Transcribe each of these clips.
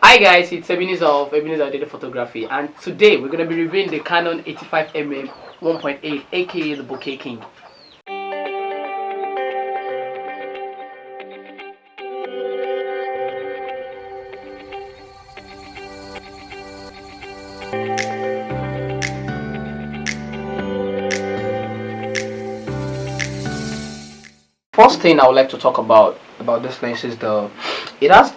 Hi guys, it's Ebenezer of Ebenezer Data Photography, and today we're going to be reviewing the Canon 85mm 1.8 aka the Bokeh King. First thing I would like to talk about this lens is it has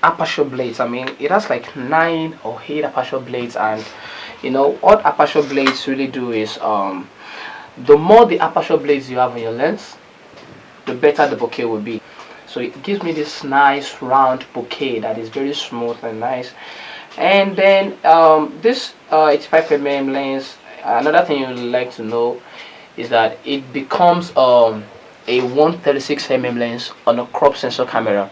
aperture blades. I mean, it has like 9 or 8 aperture blades, and what aperture blades really do is the more the aperture blades you have on your lens, the better the bokeh will be. So it gives me this nice round bokeh that is very smooth and nice. And then this 85mm lens, another thing you'd like to know is that it becomes a 136mm lens on a crop sensor camera.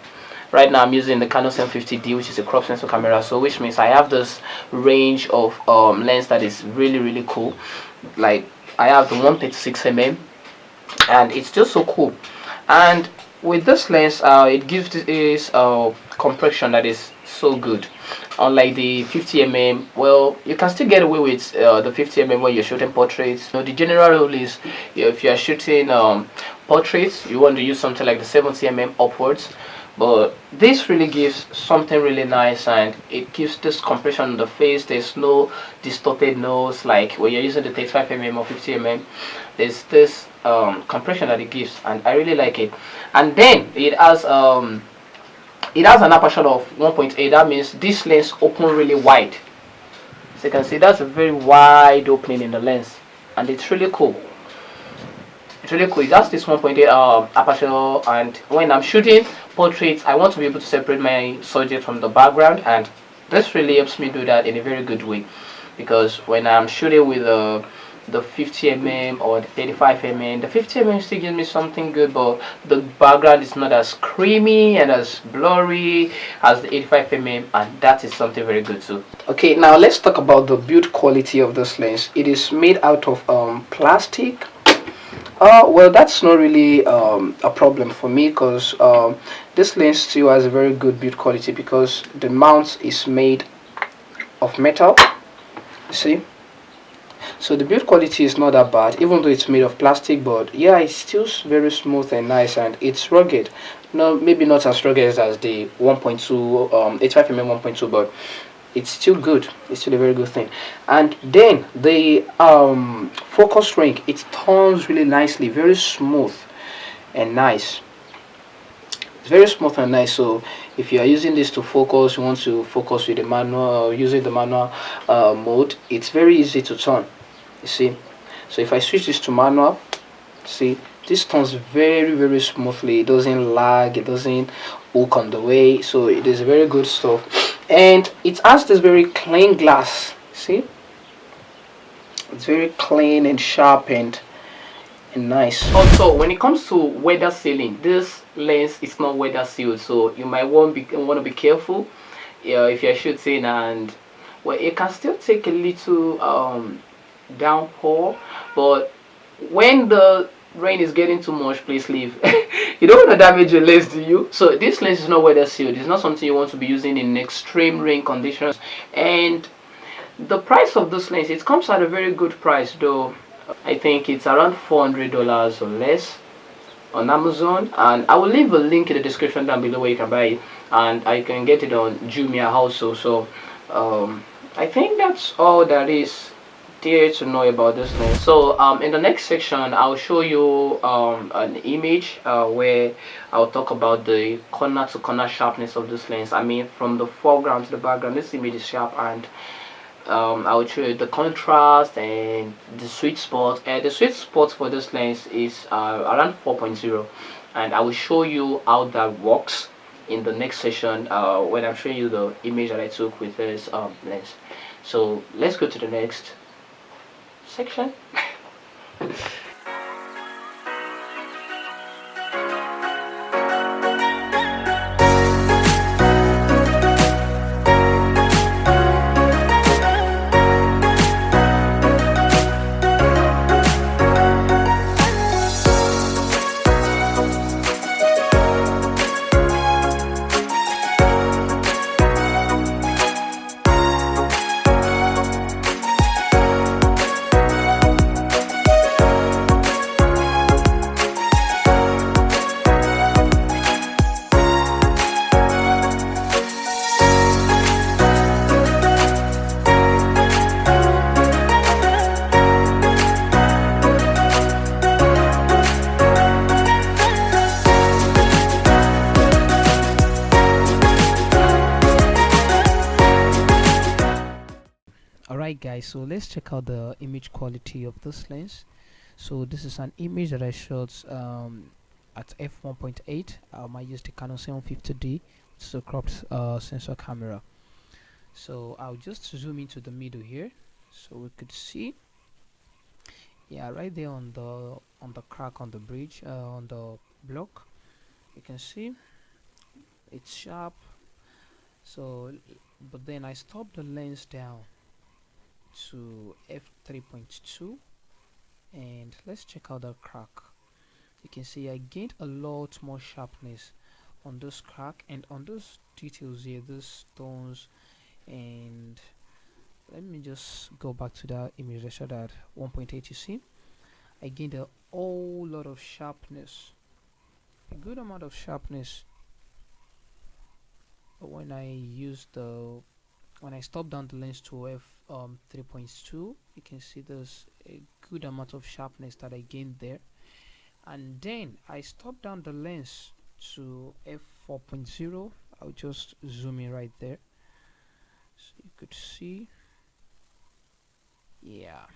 Right now I'm using the Canon L, which is a crop sensor camera, so which means I have this range of lens that is really cool. Like I have the 136mm, and it's just so cool. And with this lens, it gives this compression that is so good. Unlike the 50mm, well, you can still get away with the 50mm when you're shooting portraits. The general rule is, if you're shooting portraits, you want to use something like the 70mm upwards. But this really gives something really nice, and it gives this compression on the face. There's no distorted nose like when you're using the 35mm or 50mm. There's this compression that it gives, and I really like it. And then it has an aperture of 1.8. that means this lens open really wide, so you can see that's a very wide opening in the lens, and it's really cool. It's really cool. It has this 1.8 aperture, and when I'm shooting portraits, I want to be able to separate my subject from the background, and this really helps me do that in a very good way. Because when I'm shooting with the 50mm or the 35mm, the 50mm still gives me something good, but the background is not as creamy and as blurry as the 85mm, and that is something very good too. Okay, now let's talk about the build quality of this lens. It is made out of plastic. Well, that's not really a problem for me, because this lens still has a very good build quality because the mount is made of metal. You see, so the build quality is not that bad, even though it's made of plastic. But yeah, it's still very smooth and nice, and it's rugged. No, maybe not as rugged as the 1.2 85mm 1.2, but it's still good. It's still a very good thing. And then the focus ring, it turns really nicely, very smooth and nice. It's very smooth and nice. So if you are using this to focus, you want to focus with the manual, using the manual mode, it's very easy to turn. You see, so if I switch this to manual, see, this turns very smoothly. It doesn't lag, it doesn't hook on the way, so it is very good stuff. And it has this very clean glass. See, it's very clean and sharp and nice. Also, when it comes to weather sealing, this lens is not weather sealed, so you might want to be careful if you're shooting. And well, it can still take a little downpour, but when the rain is getting too much, please leave. You don't want to damage your lens, do you? So this lens is not weather sealed. It's not something you want to be using in extreme rain conditions. And the price of this lens, it comes at a very good price, though. I think it's around $400 or less on Amazon, and I will leave a link in the description down below where you can buy it, and I can get it on Jumia also. So I think that's all there is there to know about this lens. So in the next section, I'll show you an image where I'll talk about the corner to corner sharpness of this lens. I mean, from the foreground to the background, this image is sharp, and I'll show you the contrast and the sweet spot. And the sweet spot for this lens is around 4.0, and I will show you how that works in the next session when I'm showing you the image that I took with this lens. So let's go to the next section. Alright guys, so let's check out the image quality of this lens. So this is an image that I shot at f1.8. I used the Canon 750D, which is a cropped sensor camera. So I'll just zoom into the middle here so we could see. Yeah, right there on the crack on the bridge, on the block, you can see it's sharp. So but then I stopped the lens down to f3.2, and let's check out the crack. You can see I gained a lot more sharpness on this crack and on those details here, those stones. And let me just go back to that image I shot at 1.8. You see I gained a whole lot of sharpness, a good amount of sharpness when I stop down the lens to f 3.2. You can see there's a good amount of sharpness that I gained there. And then I stop down the lens to f4.0. I'll just zoom in right there so you could see. Yeah,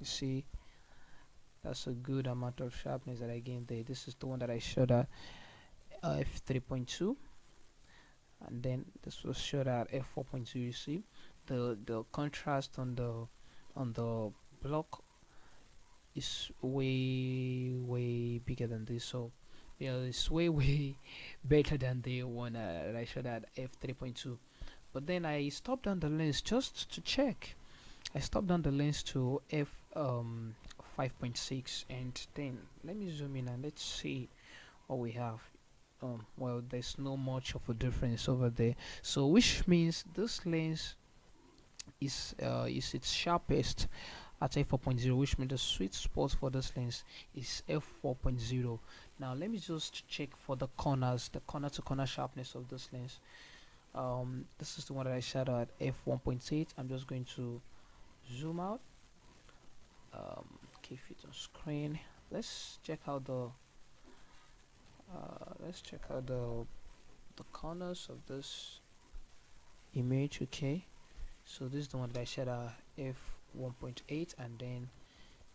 you see that's a good amount of sharpness that I gained there. This is the one that I shot at f3.2, and then this was shot at f4.2. You see the contrast on the block is way bigger than this. So yeah, it's way better than the one that I shot at f3.2. But then I stopped down the lens just to check. I stopped down the lens to f 5.6, and then let me zoom in and let's see what we have. Well, there's no much of a difference over there, so which means this lens is its sharpest at f4.0, which means the sweet spot for this lens is f4.0. Now let me just check for the corners, the corner to corner sharpness of this lens. This is the one that I shot at f1.8. I'm just going to zoom out, keep it on screen. Let's check out the corners of this image. Okay, so this is the one that I shot at f1.8, and then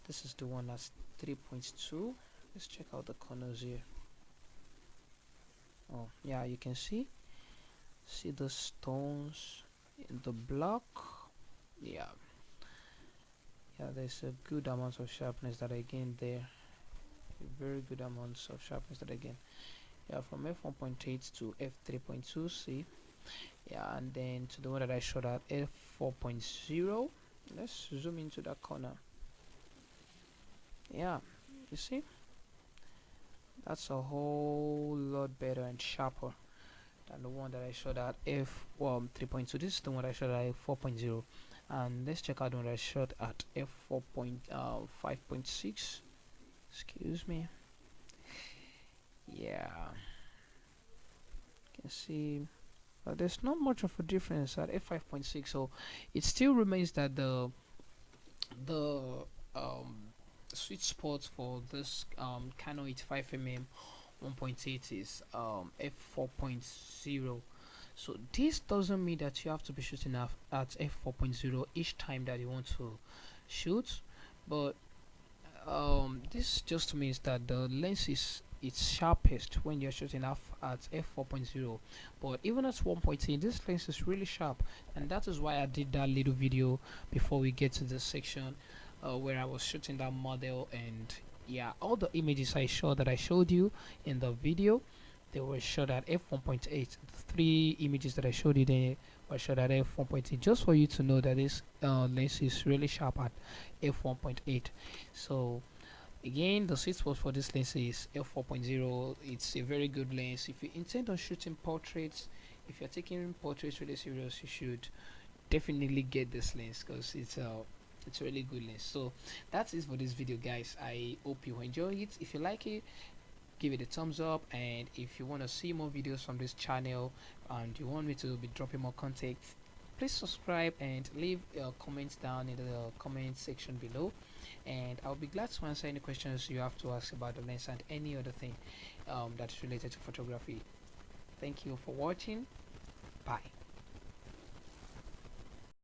this is the one that's 3.2. Let's check out the corners here. Oh yeah, you can see the stones in the block. Yeah, there's a good amount of sharpness that I gained there, very good amounts of sharpness that I gained. Yeah, from f1.8 to f3.2. see, yeah, and then to the one that I shot at f4.0. let's zoom into that corner. Yeah, you see that's a whole lot better and sharper than the one that I shot at f3.2. This is the one that I shot at f4.0, and let's check out the one that I shot at f4.5.6. excuse me. Yeah, you can see there's not much of a difference at f5.6, so it still remains that the sweet spot for this Canon 85mm 1.8 is f4.0. so this doesn't mean that you have to be shooting at f4.0 each time that you want to shoot, but this just means that the lens is its sharpest when you're shooting at f4.0. but even at 1.8, this lens is really sharp, and that is why I did that little video before we get to this section where I was shooting that model. And yeah, all the images I shot that I showed you in the video, they were shot at f1.8. The 3 images that I showed you, they were shot at f1.8, just for you to know that this lens is really sharp at f1.8. so again, the sweet spot for this lens is f4.0. it's a very good lens if you intend on shooting portraits. If you're taking portraits really serious, you should definitely get this lens because it's a really good lens. So that's it for this video, guys. I hope you enjoy it. If you like it, give it a thumbs up, and if you want to see more videos from this channel and you want me to be dropping more content, please subscribe and leave comments down in the comment section below, and I'll be glad to answer any questions you have to ask about the lens and any other thing that's related to photography. Thank you for watching. Bye.